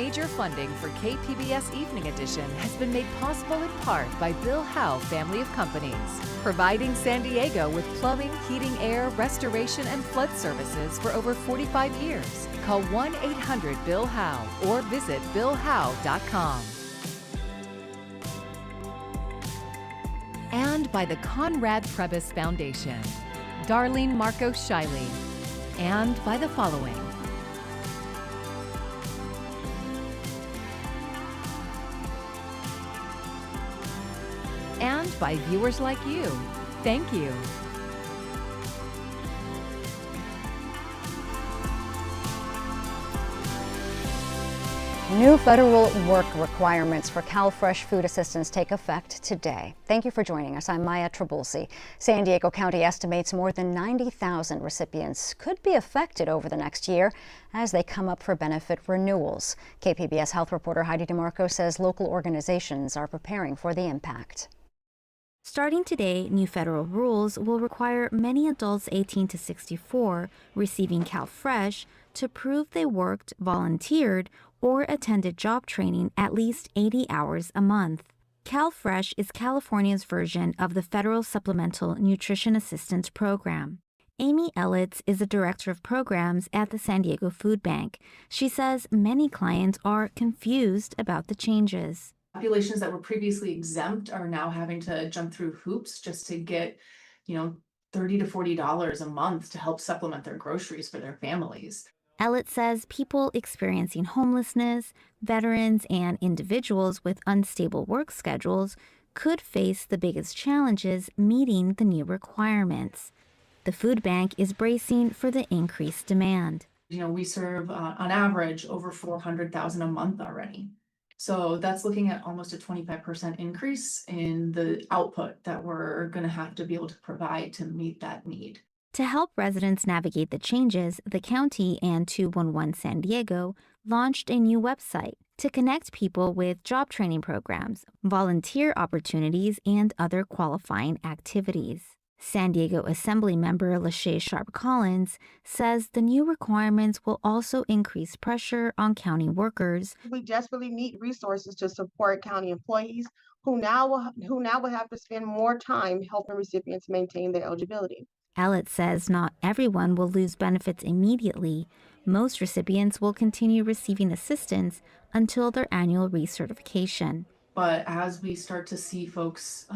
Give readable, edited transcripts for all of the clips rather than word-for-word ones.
Major funding for KPBS Evening Edition has been made possible in part by Bill Howe Family of Companies, providing San Diego with plumbing, heating, air, restoration, and flood services for over 45 years. Call 1-800-BILL-HOWE or visit billhowe.com. And by the Conrad Prebys Foundation, Darlene Marcos Shiley, and by the following. And by viewers like you. Thank you. New federal work requirements for CalFresh food assistance take effect today. Thank you for joining us. I'm Maya Trabulsi. San Diego County estimates more than 90,000 recipients could be affected over the next year as they come up for benefit renewals. KPBS health reporter Heidi DeMarco says local organizations are preparing for the impact. Starting today, new federal rules will require many adults 18 to 64 receiving CalFresh to prove they worked, volunteered, or attended job training at least 80 hours a month. CalFresh is California's version of the Federal Supplemental Nutrition Assistance Program. Amy Ellitz is the director of programs at the San Diego Food Bank. She says many clients are confused about the changes. Populations that were previously exempt are now having to jump through hoops just to get, $30 to $40 a month to help supplement their groceries for their families. Ellett says people experiencing homelessness, veterans, and individuals with unstable work schedules could face the biggest challenges meeting the new requirements. The food bank is bracing for the increased demand. We serve on average over 400,000 a month already. So that's looking at almost a 25% increase in the output that we're going to have to be able to provide to meet that need. To help residents navigate the changes, the county and 211 San Diego launched a new website to connect people with job training programs, volunteer opportunities, and other qualifying activities. San Diego Assembly member Lachey Sharp Collins says the new requirements will also increase pressure on county workers. We desperately need resources to support county employees who now will have to spend more time helping recipients maintain their eligibility. Ellett says not everyone will lose benefits immediately. Most recipients will continue receiving assistance until their annual recertification. But as we start to see folks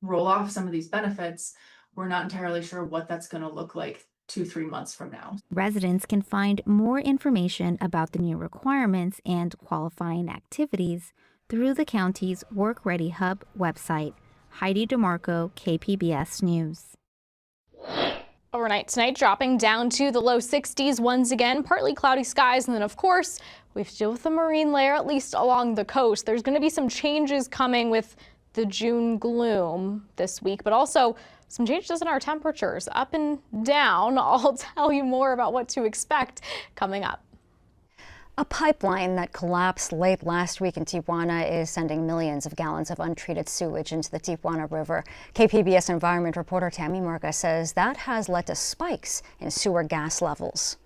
roll off some of these benefits, we're not entirely sure what that's going to look like 2-3 months from now. Residents can find more information about the new requirements and qualifying activities through the county's Work Ready Hub website. Heidi DeMarco, KPBS News. Overnight tonight, dropping down to the low 60s once again, partly cloudy skies, and then of course we have to deal with the marine layer, at least along the coast. There's going to be some changes coming with the June gloom this week, but also some changes in our temperatures up and down. I'll tell you more about what to expect coming up. A pipeline that collapsed late last week in Tijuana is sending millions of gallons of untreated sewage into the Tijuana River. KPBS environment reporter Tammy Murga says that has led to spikes in sewer gas levels.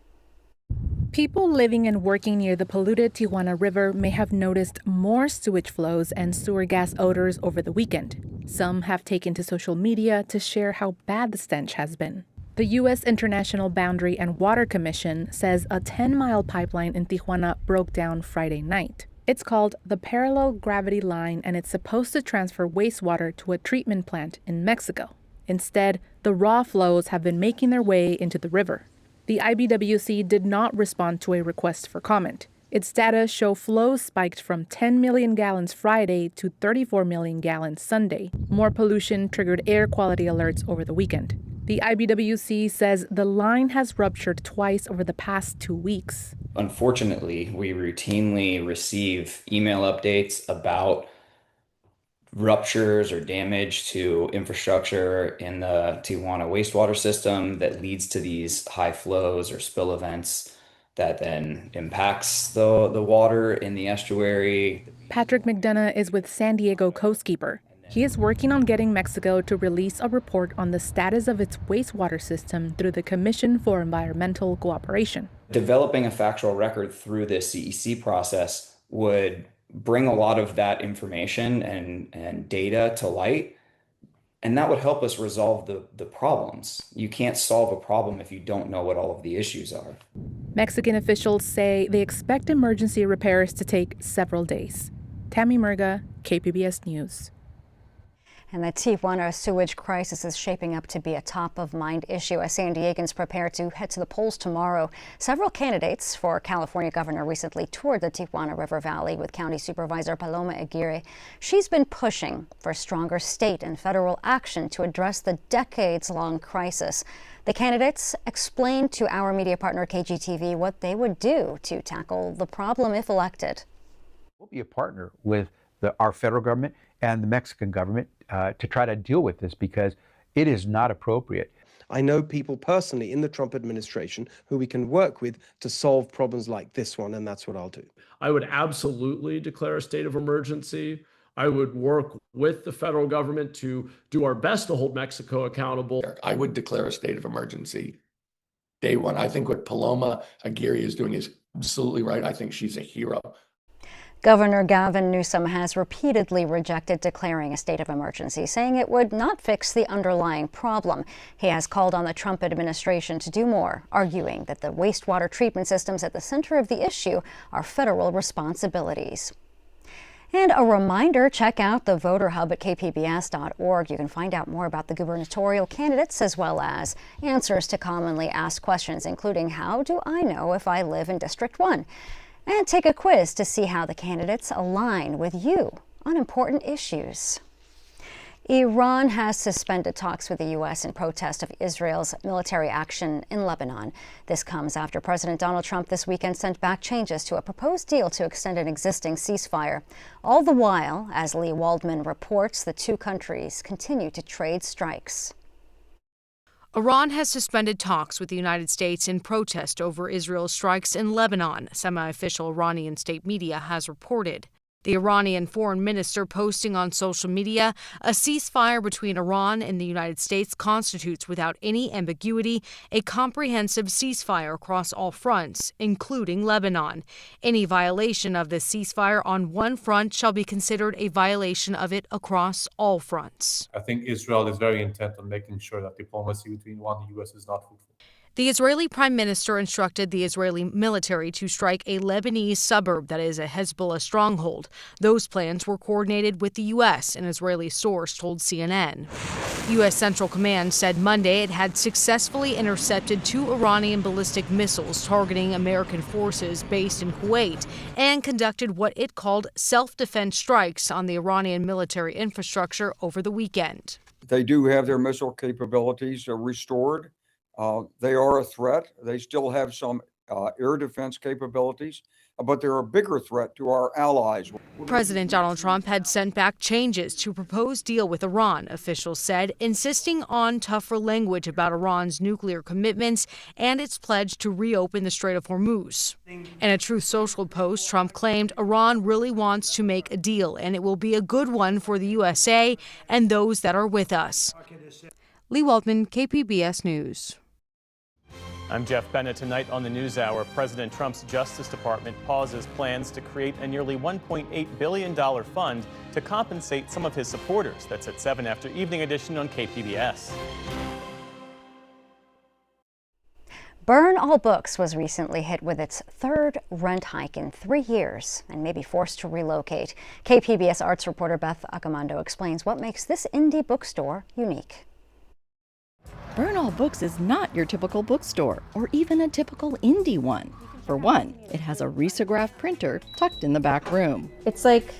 People living and working near the polluted Tijuana River may have noticed more sewage flows and sewer gas odors over the weekend. Some have taken to social media to share how bad the stench has been. The U.S. International Boundary and Water Commission says a 10-mile pipeline in Tijuana broke down Friday night. It's called the Parallel Gravity Line, and it's supposed to transfer wastewater to a treatment plant in Mexico. Instead, the raw flows have been making their way into the river. The IBWC did not respond to a request for comment. Its data show flows spiked from 10 million gallons Friday to 34 million gallons Sunday. More pollution triggered air quality alerts over the weekend. The IBWC says the line has ruptured twice over the past 2 weeks. Unfortunately, we routinely receive email updates about ruptures or damage to infrastructure in the Tijuana wastewater system that leads to these high flows or spill events that then impacts the water in the estuary. Patrick McDonough is with San Diego Coastkeeper. He is working on getting Mexico to release a report on the status of its wastewater system through the Commission for Environmental Cooperation. Developing a factual record through the CEC process would bring a lot of that information and data to light, and that would help us resolve the problems. You can't solve a problem if you don't know what all of the issues are. Mexican officials say they expect emergency repairs to take several days. Tammy Murga, KPBS News. And the Tijuana sewage crisis is shaping up to be a top-of-mind issue as San Diegans prepare to head to the polls tomorrow. Several candidates for California governor recently toured the Tijuana River Valley with County Supervisor Paloma Aguirre. She's been pushing for stronger state and federal action to address the decades-long crisis. The candidates explained to our media partner KGTV what they would do to tackle the problem if elected. We'll be a partner with our federal government and the Mexican government to try to deal with this because it is not appropriate. I know people personally in the Trump administration who we can work with to solve problems like this one, and that's what I'll do. I would absolutely declare a state of emergency. I would work with the federal government to do our best to hold Mexico accountable. I would declare a state of emergency day one. I think what Paloma Aguirre is doing is absolutely right. I think she's a hero. Governor Gavin Newsom has repeatedly rejected declaring a state of emergency, saying it would not fix the underlying problem. He has called on the Trump administration to do more, arguing that the wastewater treatment systems at the center of the issue are federal responsibilities. And a reminder, check out the Voter Hub at kpbs.org. You can find out more about the gubernatorial candidates as well as answers to commonly asked questions, including how do I know if I live in District 1? And take a quiz to see how the candidates align with you on important issues. Iran has suspended talks with the U.S. in protest of Israel's military action in Lebanon. This comes after President Donald Trump this weekend sent back changes to a proposed deal to extend an existing ceasefire. All the while, as Lee Waldman reports, the two countries continue to trade strikes. Iran has suspended talks with the United States in protest over Israel's strikes in Lebanon, semi-official Iranian state media has reported. The Iranian foreign minister posting on social media, a ceasefire between Iran and the United States constitutes without any ambiguity a comprehensive ceasefire across all fronts, including Lebanon. Any violation of this ceasefire on one front shall be considered a violation of it across all fronts. I think Israel is very intent on making sure that diplomacy between Iran and the U.S. is not fruitful. The Israeli prime minister instructed the Israeli military to strike a Lebanese suburb that is a Hezbollah stronghold. Those plans were coordinated with the U.S., an Israeli source told CNN. U.S. Central Command said Monday it had successfully intercepted 2 Iranian ballistic missiles targeting American forces based in Kuwait and conducted what it called self-defense strikes on the Iranian military infrastructure over the weekend. They do have their missile capabilities restored. They are a threat. They still have some air defense capabilities, but they're a bigger threat to our allies. President Donald Trump had sent back changes to a proposed deal with Iran, officials said, insisting on tougher language about Iran's nuclear commitments and its pledge to reopen the Strait of Hormuz. In a Truth Social post, Trump claimed Iran really wants to make a deal, and it will be a good one for the USA and those that are with us. Lee Waldman, KPBS News. I'm Jeff Bennett. Tonight on the NewsHour, President Trump's Justice Department pauses plans to create a nearly $1.8 billion fund to compensate some of his supporters. That's at 7 after Evening Edition on KPBS. Burn All Books was recently hit with its 3rd rent hike in 3 years and may be forced to relocate. KPBS arts reporter Beth Accomando explains what makes this indie bookstore unique. Burn All Books is not your typical bookstore, or even a typical indie one. For one, it has a risograph printer tucked in the back room. It's like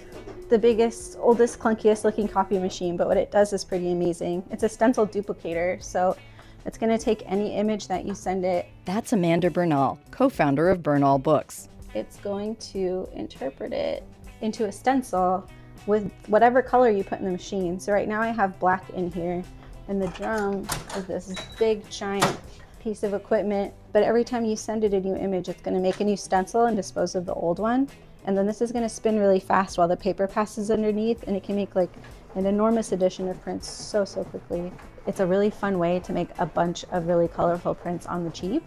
the biggest, oldest, clunkiest looking copy machine, but what it does is pretty amazing. It's a stencil duplicator, so it's going to take any image that you send it. That's Amanda Bernal, co-founder of Burn All Books. It's going to interpret it into a stencil with whatever color you put in the machine. So right now I have black in here. And the drum is this big, giant piece of equipment. But every time you send it a new image, it's going to make a new stencil and dispose of the old one. And then this is going to spin really fast while the paper passes underneath. And it can make like an enormous edition of prints so quickly. It's a really fun way to make a bunch of really colorful prints on the cheap.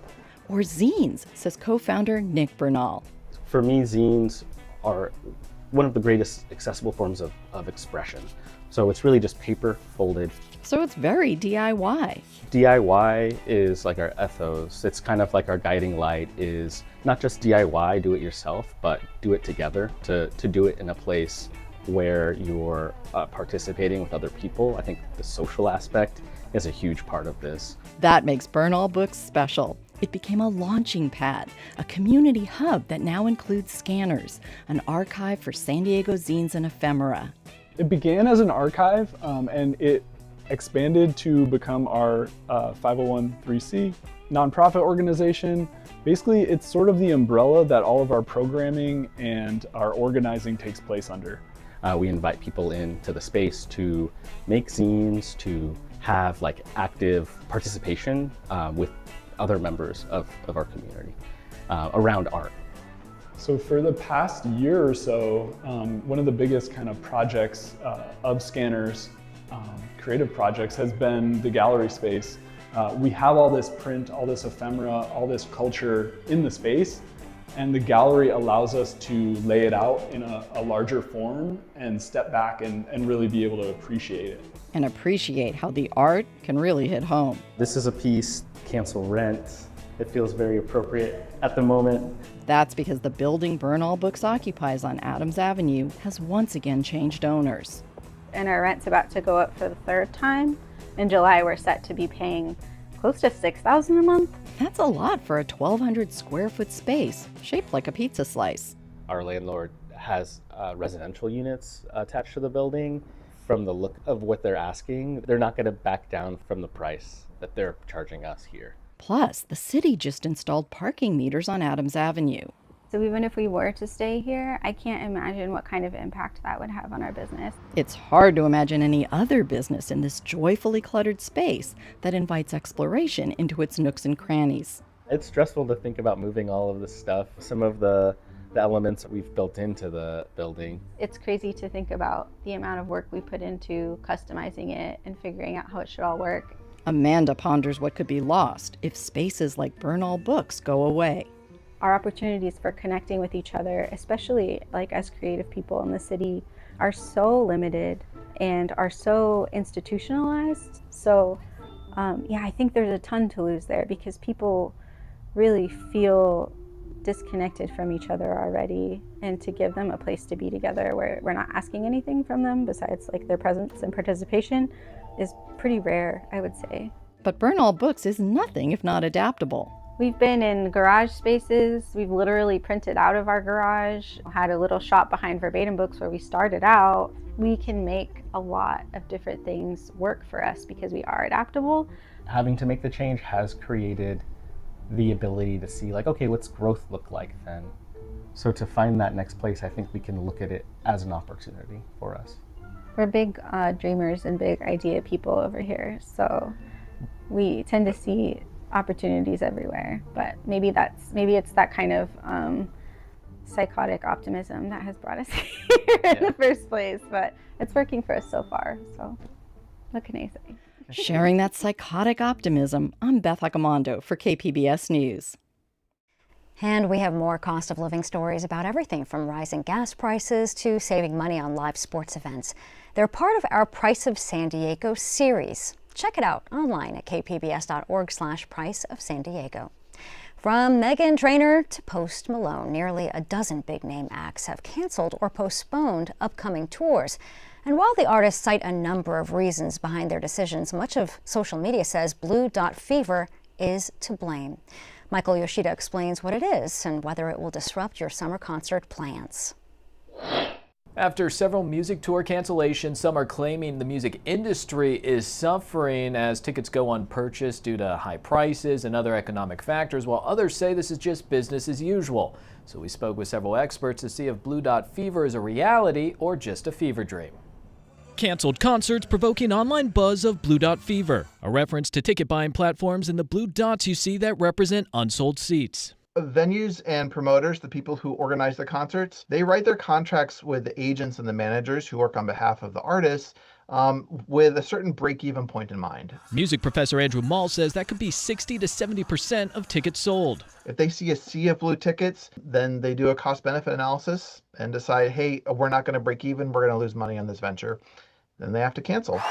Or zines, says co-founder Nick Bernal. For me, zines are one of the greatest accessible forms of expression. So it's really just paper folded. So it's very DIY. DIY is like our ethos. It's kind of like our guiding light is not just DIY, do it yourself, but do it together, to do it in a place where you're participating with other people. I think the social aspect is a huge part of this. That makes Burn All Books special. It became a launching pad, a community hub that now includes scanners, an archive for San Diego zines and ephemera. It began as an archive and it expanded to become our 501(c) nonprofit organization. Basically, it's sort of the umbrella that all of our programming and our organizing takes place under. We invite people into the space to make zines, to have like active participation with other members of our community around art. So for the past year or so, one of the biggest kind of projects of Scanners, creative projects, has been the gallery space. We have all this print, all this ephemera, all this culture in the space, and the gallery allows us to lay it out in a larger form and step back and really be able to appreciate it. And appreciate how the art can really hit home. This is a piece, Cancel Rent. It feels very appropriate at the moment. That's because the building Burn All Books occupies on Adams Avenue has once again changed owners. And our rent's about to go up for the third time. In July, we're set to be paying close to $6,000 a month. That's a lot for a 1,200 square foot space, shaped like a pizza slice. Our landlord has residential units attached to the building. From the look of what they're asking, they're not going to back down from the price that they're charging us here. Plus, the city just installed parking meters on Adams Avenue. So even if we were to stay here, I can't imagine what kind of impact that would have on our business. It's hard to imagine any other business in this joyfully cluttered space that invites exploration into its nooks and crannies. It's stressful to think about moving all of this stuff. Some of the elements that we've built into the building. It's crazy to think about the amount of work we put into customizing it and figuring out how it should all work. Amanda ponders what could be lost if spaces like Burn All Books go away. Our opportunities for connecting with each other, especially like as creative people in the city, are so limited and are so institutionalized. So yeah, I think there's a ton to lose there because people really feel disconnected from each other already, and to give them a place to be together where we're not asking anything from them besides like their presence and participation is pretty rare, I would say. But Burn All Books is nothing if not adaptable. We've been in garage spaces. We've literally printed out of our garage, had a little shop behind Verbatim Books where we started out. We can make a lot of different things work for us because we are adaptable. Having to make the change has created the ability to see like, okay, what's growth look like then? So to find that next place, I think we can look at it as an opportunity for us. We're big dreamers and big idea people over here, so we tend to see opportunities everywhere. But maybe it's that kind of psychotic optimism that has brought us here in the first place. But it's working for us so far. So what can I say? Sharing that psychotic optimism, I'm Beth Accomando for KPBS News. And we have more cost of living stories about everything from rising gas prices to saving money on live sports events. They're part of our Price of San Diego series. Check it out online at kpbs.org/Price of San Diego. From Meghan Trainor to Post Malone, nearly a dozen big-name acts have canceled or postponed upcoming tours. And while the artists cite a number of reasons behind their decisions, much of social media says Blue Dot Fever is to blame. Michael Yoshida explains what it is and whether it will disrupt your summer concert plans. After several music tour cancellations, some are claiming the music industry is suffering as tickets go unpurchased due to high prices and other economic factors, while others say this is just business as usual. So we spoke with several experts to see if Blue Dot Fever is a reality or just a fever dream. Canceled concerts provoking online buzz of Blue Dot Fever, a reference to ticket buying platforms and the blue dots you see that represent unsold seats. Venues and promoters, the people who organize the concerts, they write their contracts with the agents and the managers who work on behalf of the artists with a certain break-even point in mind. Music professor Andrew Mall says that could be 60 to 70% of tickets sold. If they see a sea of blue tickets, then they do a cost-benefit analysis and decide, hey, we're not going to break even, we're going to lose money on this venture. Then they have to cancel.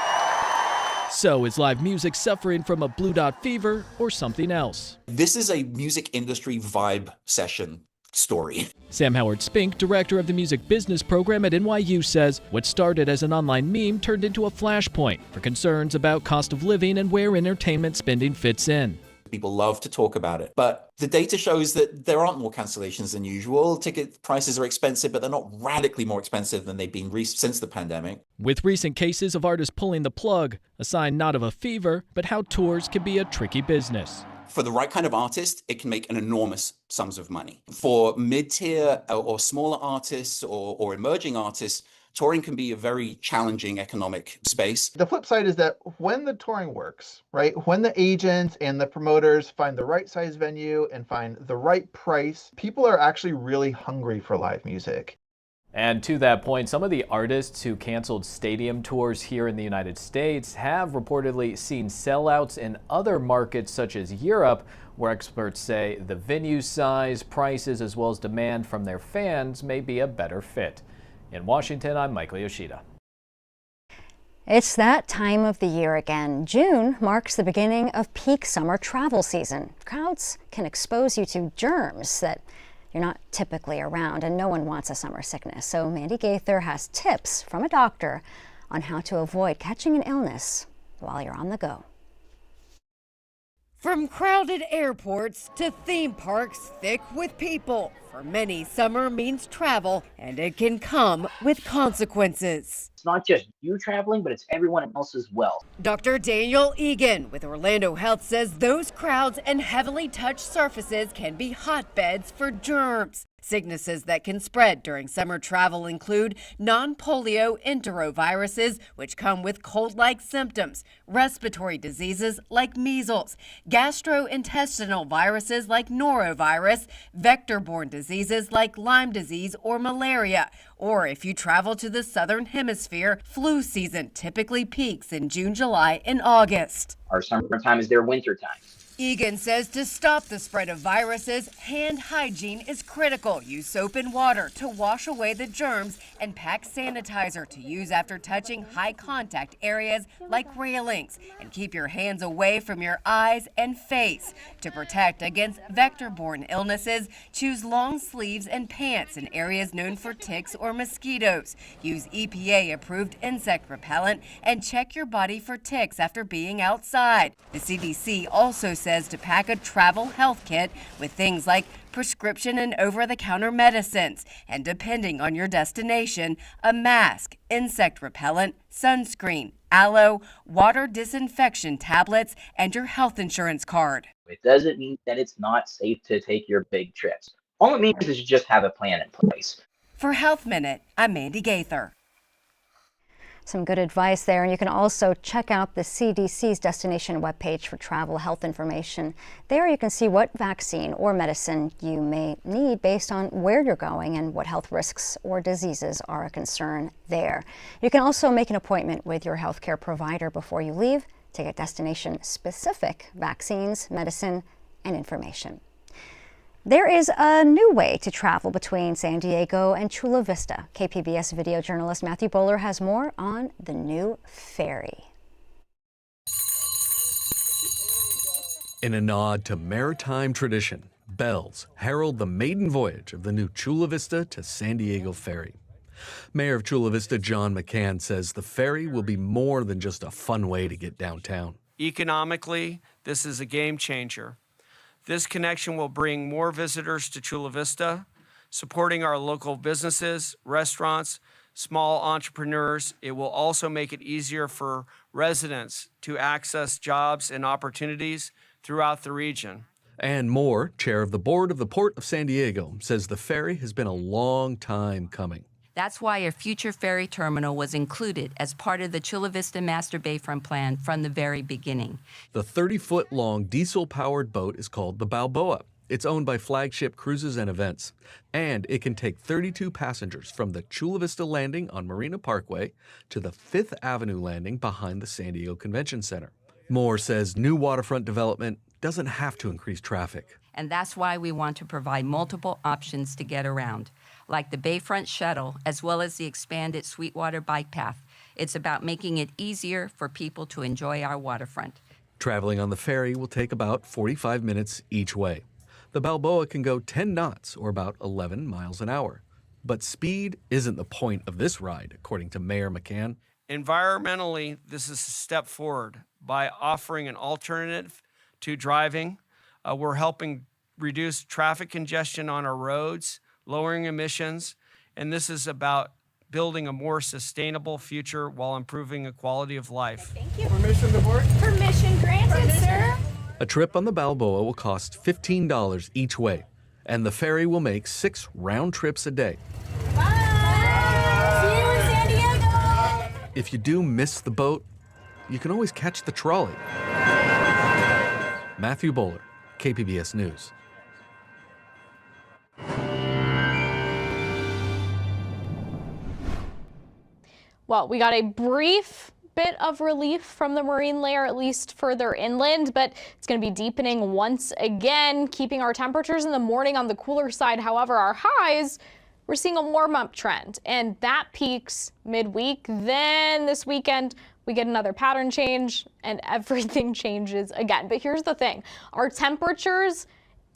So is live music suffering from a blue dot fever or something else? This is a music industry vibe session story. Sam Howard Spink, director of the music business program at NYU, says what started as an online meme turned into a flashpoint for concerns about cost of living and where entertainment spending fits in. People love to talk about it, but the data shows that there aren't more cancellations than usual. Ticket prices are expensive, but they're not radically more expensive than they've been since the pandemic. With recent cases of artists pulling the plug, a sign not of a fever, but how tours can be a tricky business. For the right kind of artist, it can make an enormous sums of money. For mid-tier or smaller artists or emerging artists, touring can be a very challenging economic space. The flip side is that when the touring works, right, when the agents and the promoters find the right size venue and find the right price, people are actually really hungry for live music. And to that point, some of the artists who canceled stadium tours here in the United States have reportedly seen sellouts in other markets such as Europe, where experts say the venue size, prices, as well as demand from their fans may be a better fit. In Washington, I'm Michael Yoshida. It's that time of the year again. June marks the beginning of peak summer travel season. Crowds can expose you to germs that you're not typically around, and no one wants a summer sickness. So Mandy Gaither has tips from a doctor on how to avoid catching an illness while you're on the go. From crowded airports to theme parks thick with people, for many, summer means travel, and it can come with consequences. It's not just you traveling, but it's everyone else as well. Dr. Daniel Egan with Orlando Health says those crowds and heavily touched surfaces can be hotbeds for germs. Sicknesses that can spread during summer travel include non-polio enteroviruses, which come with cold-like symptoms, respiratory diseases like measles, gastrointestinal viruses like norovirus, vector-borne diseases like Lyme disease or malaria, or if you travel to the southern hemisphere, flu season typically peaks in June, July, and August. Our summertime is their winter time. Egan says to stop the spread of viruses, hand hygiene is critical. Use soap and water to wash away the germs and pack sanitizer to use after touching high contact areas like railings. And keep your hands away from your eyes and face. To protect against vector-borne illnesses, choose long sleeves and pants in areas known for ticks or mosquitoes. Use EPA-approved insect repellent and check your body for ticks after being outside. The CDC also says to pack a travel health kit with things like prescription and over-the-counter medicines, and depending on your destination, a mask, insect repellent, sunscreen, aloe, water disinfection tablets, and your health insurance card. It doesn't mean that it's not safe to take your big trips. All it means is you just have a plan in place. For Health Minute, I'm Mandy Gaither. Some good advice there, and you can also check out the CDC's destination webpage for travel health information. There you can see what vaccine or medicine you may need based on where you're going and what health risks or diseases are a concern there. You can also make an appointment with your healthcare provider before you leave to get destination-specific vaccines, medicine, and information. There is a new way to travel between San Diego and Chula Vista. KPBS video journalist Matthew Bowler has more on the new ferry. In a nod to maritime tradition, bells herald the maiden voyage of the new Chula Vista to San Diego ferry. Mayor of Chula Vista, John McCann, says the ferry will be more than just a fun way to get downtown. Economically, this is a game changer. This connection will bring more visitors to Chula Vista, supporting our local businesses, restaurants, small entrepreneurs. It will also make it easier for residents to access jobs and opportunities throughout the region. Ann Moore, chair of the board of the Port of San Diego, says the ferry has been a long time coming. That's why a future ferry terminal was included as part of the Chula Vista Master Bayfront Plan from the very beginning. The 30-foot-long diesel-powered boat is called the Balboa. It's owned by Flagship Cruises and Events, and it can take 32 passengers from the Chula Vista landing on Marina Parkway to the 5th Avenue landing behind the San Diego Convention Center. Moore says new waterfront development doesn't have to increase traffic. And that's why we want to provide multiple options to get around, like the Bayfront Shuttle, as well as the expanded Sweetwater Bike Path. It's about making it easier for people to enjoy our waterfront. Traveling on the ferry will take about 45 minutes each way. The Balboa can go 10 knots, or about 11 miles an hour. But speed isn't the point of this ride, according to Mayor McCann. Environmentally, this is a step forward. By offering an alternative to driving, we're helping reduce traffic congestion on our roads, lowering emissions, and this is about building a more sustainable future while improving the quality of life. Thank you. Permission to board? Permission granted, sir. A trip on the Balboa will cost $15 each way, and the ferry will make 6 round trips a day. Bye. See you in San Diego. If you do miss the boat, you can always catch the trolley. Matthew Bowler, KPBS News. Well, we got a brief bit of relief from the marine layer, at least further inland, but it's going to be deepening once again, keeping our temperatures in the morning on the cooler side. However, our highs, we're seeing a warm-up trend, and that peaks midweek. Then this weekend, we get another pattern change, and everything changes again. But here's the thing. Our temperatures,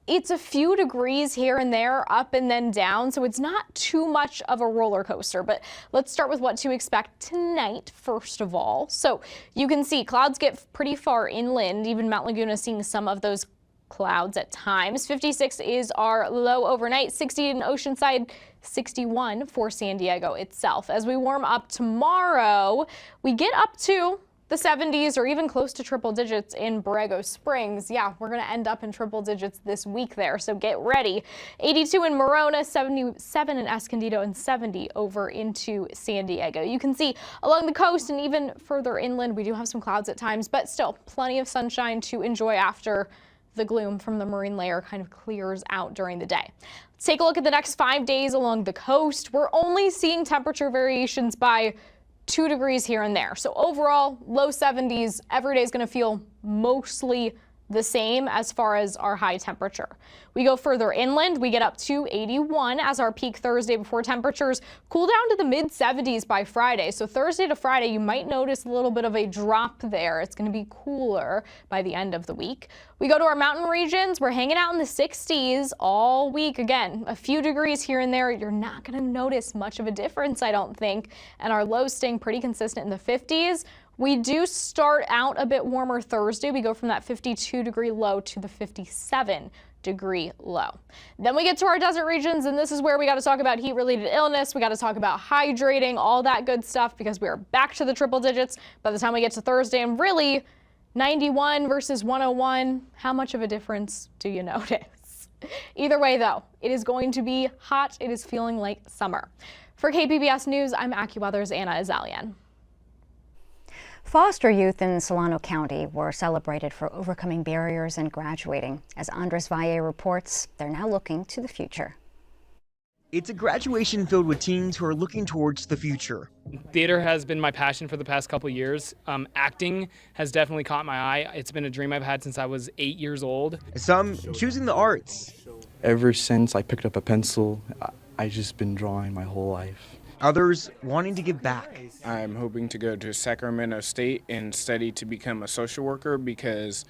it's a few degrees here and there, up and then down, so it's not too much of a roller coaster. But let's start with what to expect tonight, first of all. So you can see clouds get pretty far inland, even Mount Laguna seeing some of those clouds at times. 56 is our low overnight, 60 in Oceanside, 61 for San Diego itself. As we warm up tomorrow, we get up to the 70s or even close to triple digits in Borrego Springs. Yeah, we're going to end up in triple digits this week there, so get ready. 82 in Morona, 77 in Escondido, and 70 over into San Diego. You can see along the coast and even further inland, we do have some clouds at times, but still plenty of sunshine to enjoy after the gloom from the marine layer kind of clears out during the day. Let's take a look at the next 5 days along the coast. We're only seeing temperature variations by 2 degrees here and there. So overall, low 70s. Every day is going to feel mostly the same as far as our high temperature. We go further inland, we get up to 81 as our peak Thursday before temperatures cool down to the mid 70s by Friday. So Thursday to Friday, you might notice a little bit of a drop there. It's going to be cooler by the end of the week. We go to our mountain regions. We're hanging out in the 60s all week. Again, a few degrees here and there. You're not going to notice much of a difference, I don't think. And our lows staying pretty consistent in the 50s. We do start out a bit warmer Thursday. We go from that 52-degree low to the 57-degree low. Then we get to our desert regions, and this is where we got to talk about heat-related illness. We got to talk about hydrating, all that good stuff, because we are back to the triple digits by the time we get to Thursday. And really, 91 versus 101, how much of a difference do you notice? Either way, though, it is going to be hot. It is feeling like summer. For KPBS News, I'm AccuWeather's Anna Azalian. Foster youth in Solano County were celebrated for overcoming barriers and graduating. As Andres Valle reports, they're now looking to the future. It's a graduation filled with teens who are looking towards the future. Theater has been my passion for the past couple years. Acting has definitely caught my eye. It's been a dream I've had since I was 8 years old. Some choosing the arts. Ever since I picked up a pencil, I've just been drawing my whole life. Others wanting to give back. I'm hoping to go to Sacramento State and study to become a social worker because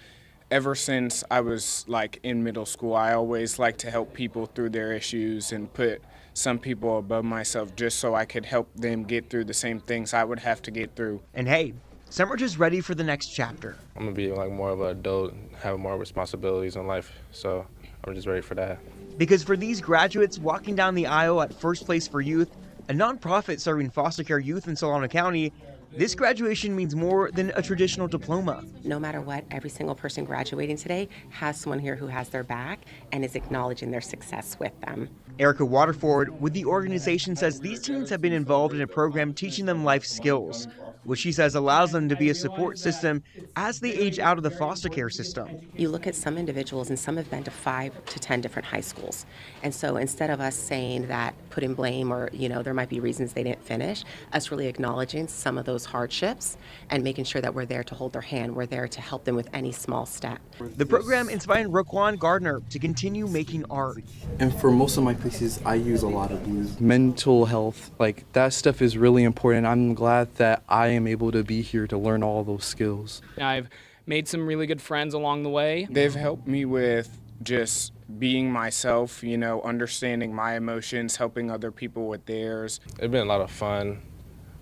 ever since I was in middle school, I always like to help people through their issues and put some people above myself just so I could help them get through the same things I would have to get through. And hey, some are just ready for the next chapter. I'm gonna be more of an adult, have more responsibilities in life, so I'm just ready for that. Because for these graduates walking down the aisle at First Place for Youth, a nonprofit serving foster care youth in Solano County, This graduation means more than a traditional diploma. No matter what, every single person graduating today has someone here who has their back and is acknowledging their success with them. Erica Waterford with the organization says these teens have been involved in a program teaching them life skills, which she says allows them to be a support system as they age out of the foster care system. You look at some individuals, and some have been to 5 to 10 different high schools. And so instead of us saying that, putting blame or, there might be reasons they didn't finish, us really acknowledging some of those hardships and making sure that we're there to hold their hand. We're there to help them with any small step. The program inspired Raquan Gardner to continue making art. And for most of my pieces, I use a lot of blues. Mental health, that stuff is really important. I'm glad that I am able to be here to learn all those skills. I've made some really good friends along the way. They've helped me with just being myself, understanding my emotions, helping other people with theirs. It's been a lot of fun.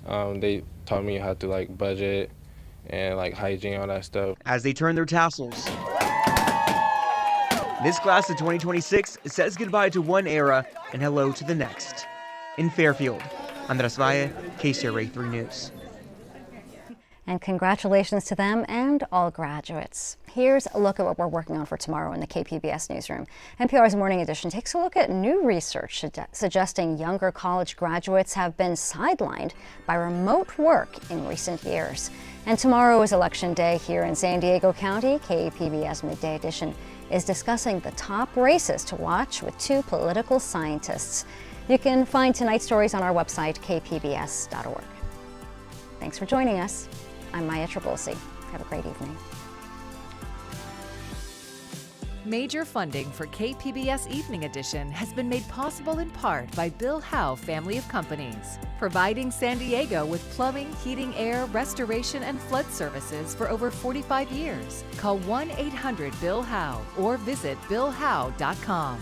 They taught me how to budget and hygiene, all that stuff. As they turn their tassels, this class of 2026 says goodbye to one era and hello to the next. In Fairfield, Andres Valle, KCRA 3 News. And congratulations to them and all graduates. Here's a look at what we're working on for tomorrow in the KPBS newsroom. NPR's Morning Edition takes a look at new research suggesting younger college graduates have been sidelined by remote work in recent years. And tomorrow is Election Day here in San Diego County. KPBS Midday Edition is discussing the top races to watch with 2 political scientists. You can find tonight's stories on our website, kpbs.org. Thanks for joining us. I'm Maya Trabulsi. Have a great evening. Major funding for KPBS Evening Edition has been made possible in part by Bill Howe Family of Companies, providing San Diego with plumbing, heating, air, restoration, and flood services for over 45 years. Call 1-800-BILL-HOWE or visit billhowe.com.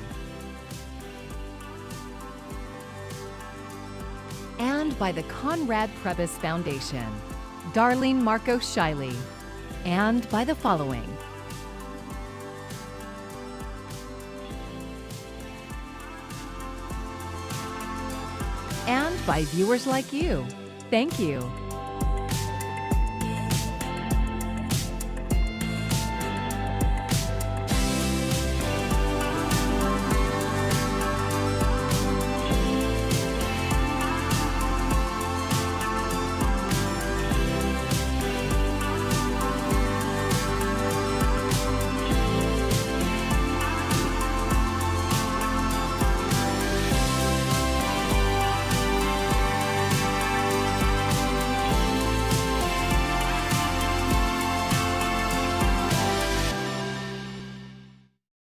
And by the Conrad Prebys Foundation, Darlene Marco Shiley, and by the following. And by viewers like you. Thank you.